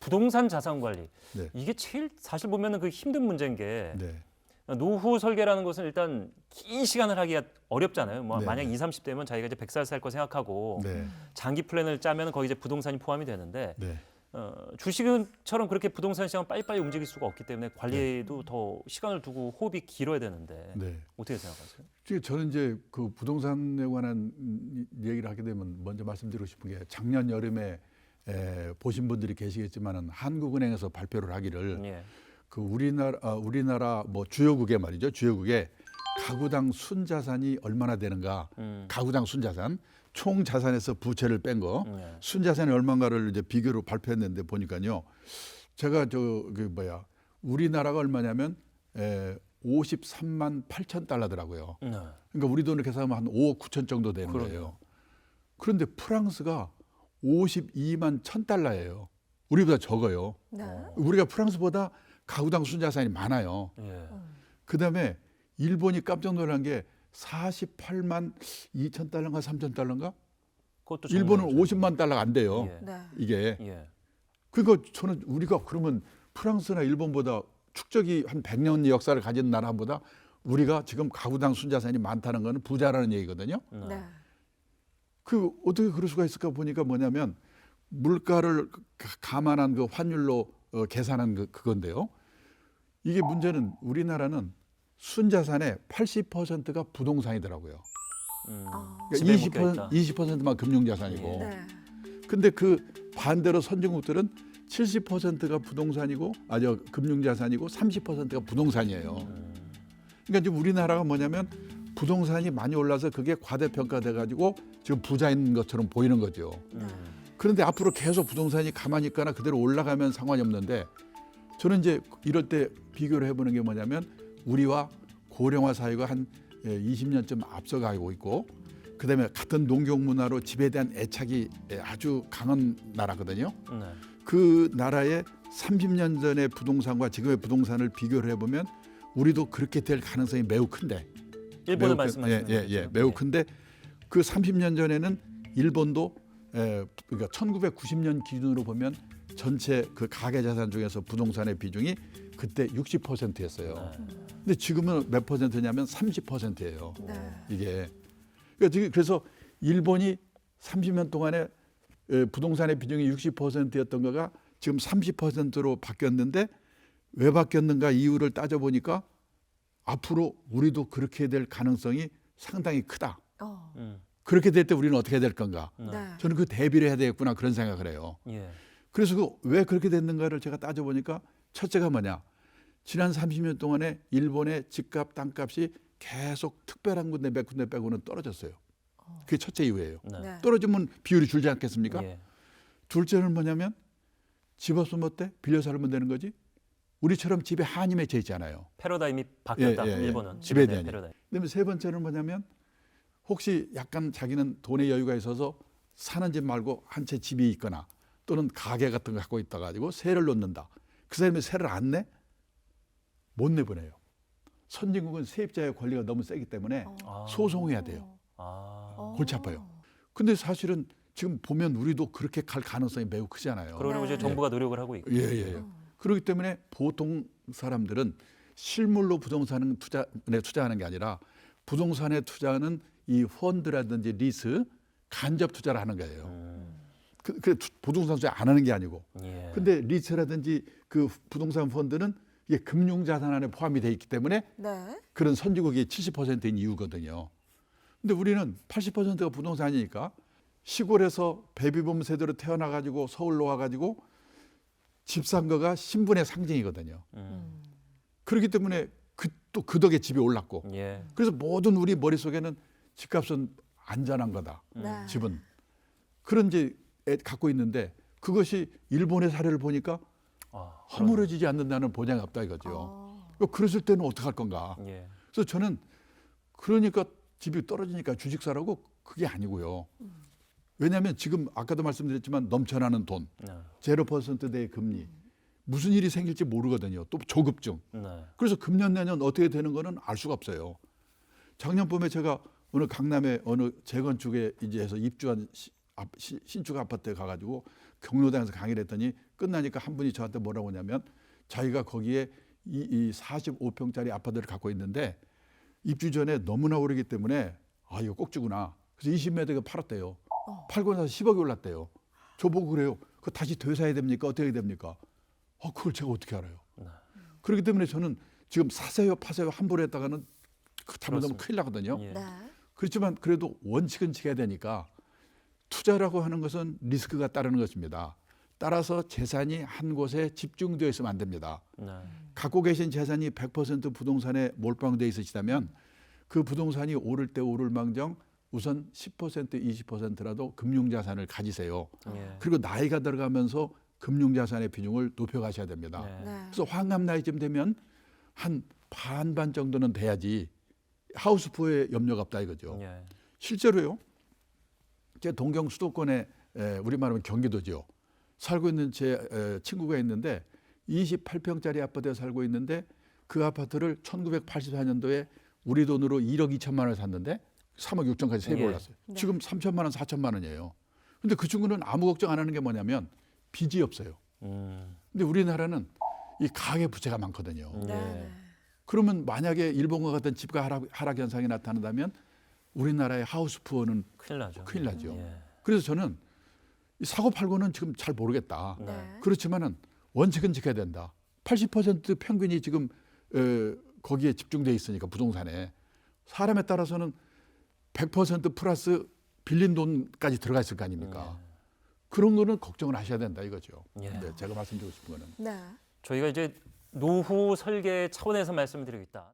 부동산 자산 관리 네. 이게 제일 사실 보면은 그 힘든 문제인 게 네. 노후 설계라는 것은 일단 긴 시간을 하기가 어렵잖아요. 뭐 네. 만약 20, 30대면 자기가 이제 100살 살 거 생각하고 네. 장기 플랜을 짜면 거기 이제 부동산이 포함이 되는데 네. 주식은처럼 그렇게 부동산 시장은 빨리빨리 움직일 수가 없기 때문에 관리에도 더 시간을 두고 호흡이 길어야 되는데 네. 어떻게 생각하세요? 지금 저는 이제 그 부동산에 관한 얘기를 하게 되면 먼저 말씀드리고 싶은 게 작년 여름에 보신 분들이 계시겠지만은 한국은행에서 발표를 하기를 예. 그 우리나라 뭐 주요국에 말이죠. 주요국에 가구당 순자산이 얼마나 되는가? 가구당 순자산, 총 자산에서 부채를 뺀 거, 순자산이 얼마인가를 이제 비교로 발표했는데 보니까요. 제가 우리나라가 얼마냐면 53만 8천 달러더라고요. 그러니까 우리 돈으로 계산하면 한 5억 9천 정도 되는 거예요. 그런데 프랑스가 52만 1천 달러예요. 우리보다 적어요. 네. 우리가 프랑스보다 가구당 순자산이 많아요. 예. 그다음에 일본이 깜짝 놀란 게 48만 2천 달러인가 3천 달러인가? 그것도 일본은 정말 50만 달러가 안 돼요. 예. 네. 이게. 예. 그러니까 저는 우리가 그러면 프랑스나 일본보다 축적이 한 100년 역사를 가진 나라보다 우리가 지금 가구당 순자산이 많다는 거는 부자라는 얘기거든요. 네. 그 어떻게 그럴 수가 있을까 보니까 뭐냐면 물가를 감안한 그 환율로 계산한 그건데요. 이게 문제는 우리나라는 순자산의 80%가 부동산이더라고요. 그러니까 집에 묶여 있다. 20%만 금융자산이고. 네. 근데 그 반대로 선진국들은 70%가 부동산이고 금융자산이고 30%가 부동산이에요. 그러니까 지금 우리나라가 뭐냐면 부동산이 많이 올라서 그게 과대평가돼 가지고 지금 부자인 것처럼 보이는 거죠. 그런데 앞으로 계속 부동산이 가만히 있거나 그대로 올라가면 상관이 없는데 저는 이제 이럴 때 비교를 해보는 게 뭐냐면 우리와 고령화 사회가 한 20년쯤 앞서가고 있고 그다음에 같은 농경 문화로 집에 대한 애착이 아주 강한 나라거든요. 네. 그 나라의 30년 전의 부동산과 지금의 부동산을 비교를 해보면 우리도 그렇게 될 가능성이 매우 큰데. 일본을 매우 말씀하시는 거죠? 매우 예. 큰데 그 30년 전에는 일본도 그러니까 1990년 기준으로 보면 전체 그 가계 자산 중에서 부동산의 비중이 그때 60%였어요. 근데 지금은 몇 퍼센트냐면 30%예요. 네. 이게 그러니까 그래서 일본이 30년 동안에 부동산의 비중이 60%였던 거가 지금 30%로 바뀌었는데 왜 바뀌었는가 이유를 따져보니까 앞으로 우리도 그렇게 될 가능성이 상당히 크다. 그렇게 될 때 우리는 어떻게 될 건가? 네. 저는 그 대비를 해야 되겠구나 그런 생각을 해요. 예. 그래서 왜 그렇게 됐는가를 제가 따져보니까 첫째가 뭐냐. 지난 30년 동안에 일본의 집값, 땅값이 계속 특별한 군데 몇 군데 빼고는 떨어졌어요. 그게 첫째 이유예요. 네. 떨어지면 비율이 줄지 않겠습니까? 예. 둘째는 뭐냐면 집 없으면 어때? 빌려 살면 되는 거지? 우리처럼 집에 한이 맺혀 있잖아요. 패러다임이 바뀌었다. 예, 예, 예. 일본은 집에 네, 대한 패러다임. 그다음에 세 번째는 뭐냐면 혹시 약간 자기는 돈의 여유가 있어서 사는 집 말고 한 채 집이 있거나 또는 가게 같은 거 갖고 있다 가지고 세를 놓는다. 그 사람이 세를 안 내? 못 내보내요. 선진국은 세입자의 권리가 너무 세기 때문에 소송해야 돼요. 골치 아파요. 근데 사실은 지금 보면 우리도 그렇게 갈 가능성이 매우 크잖아요. 그러려고 이제 정부가 노력을 하고 있고. 예. 그렇기 때문에 보통 사람들은 실물로 부동산에 투자하는 게 아니라 부동산에 투자하는 이 펀드라든지 리스 간접 투자를 하는 거예요. 부동산 투자 안 하는 게 아니고. 예. 근데 리츠라든지 그 부동산 펀드는 이게 금융자산 안에 포함이 돼 있기 때문에 네. 그런 선진국이 70%인 이유거든요. 근데 우리는 80%가 부동산이니까 시골에서 베이비붐 세대로 태어나가지고 서울로 와가지고 집 산 거가 신분의 상징이거든요. 그렇기 때문에 또 그 덕에 집이 올랐고. 예. 그래서 모든 우리 머릿속에는 집값은 안전한 거다. 네. 집은. 그런 이제 갖고 있는데 그것이 일본의 사례를 보니까 허물어지지 않는다는 보장이 없다 이거죠. 그랬을 때는 어떡할 건가. 예. 그래서 저는 그러니까 집이 떨어지니까 주식 사라고 그게 아니고요. 왜냐하면 지금 아까도 말씀드렸지만 넘쳐나는 돈, 0%대의 금리, 무슨 일이 생길지 모르거든요. 또 조급증. 네. 그래서 금년 내년 어떻게 되는 거는 알 수가 없어요. 작년 봄에 제가 어느 강남의 어느 재건축에 이제 해서 입주한 신축 아파트에 가가지고 경로당에서 강의를 했더니 끝나니까 한 분이 저한테 뭐라고 하냐면 자기가 거기에 이 45평짜리 아파트를 갖고 있는데 입주 전에 너무나 오르기 때문에 아 이거 꼭지구나. 그래서 20m가 팔았대요. 팔고 나서 10억이 올랐대요. 저보고 그래요. 그거 다시 되사야 됩니까? 어떻게 됩니까? 그걸 제가 어떻게 알아요? 그렇기 때문에 저는 지금 사세요 파세요 함부로 했다가는 잘못하면 큰일 나거든요. 예. 네. 그렇지만 그래도 원칙은 지켜야 되니까 투자라고 하는 것은 리스크가 따르는 것입니다. 따라서 재산이 한 곳에 집중되어 있으면 안 됩니다. 네. 갖고 계신 재산이 100% 부동산에 몰빵되어 있으시다면 그 부동산이 오를 때 오를 망정 우선 10% 20%라도 금융자산을 가지세요. 예. 그리고 나이가 들어가면서 금융자산의 비중을 높여가셔야 됩니다. 네. 네. 그래서 환갑 나이쯤 되면 한 반반 정도는 돼야지 하우스푸어에 염려가 없다 이거죠. 예. 실제로요. 제 동경 수도권에 우리 말하면 경기도죠. 살고 있는 제 친구가 있는데 28평짜리 아파트에 살고 있는데 그 아파트를 1984년도에 우리 돈으로 1억 2천만 원에 샀는데 3억 6천까지 세 배 예. 올랐어요. 네. 지금 3천만 원, 4천만 원이에요. 근데 그 친구는 아무 걱정 안 하는 게 뭐냐면 빚이 없어요. 근데 우리나라는 이 가계 부채가 많거든요. 예. 네. 그러면 만약에 일본과 같은 집가 하락 현상이 나타난다면 우리나라의 하우스 푸어는 큰일 나죠. 큰일 나죠. 예. 그래서 저는 이 사고 팔고는 지금 잘 모르겠다. 네. 그렇지만은 원칙은 지켜야 된다. 80% 평균이 지금 거기에 집중돼 있으니까 부동산에 사람에 따라서는 100% 플러스 빌린 돈까지 들어가 있을 거 아닙니까? 그런 거는 걱정을 하셔야 된다 이거죠. 예. 네, 제가 말씀드리고 싶은 거는. 네. 저희가 이제 노후 설계 차원에서 말씀을 드리고 있다.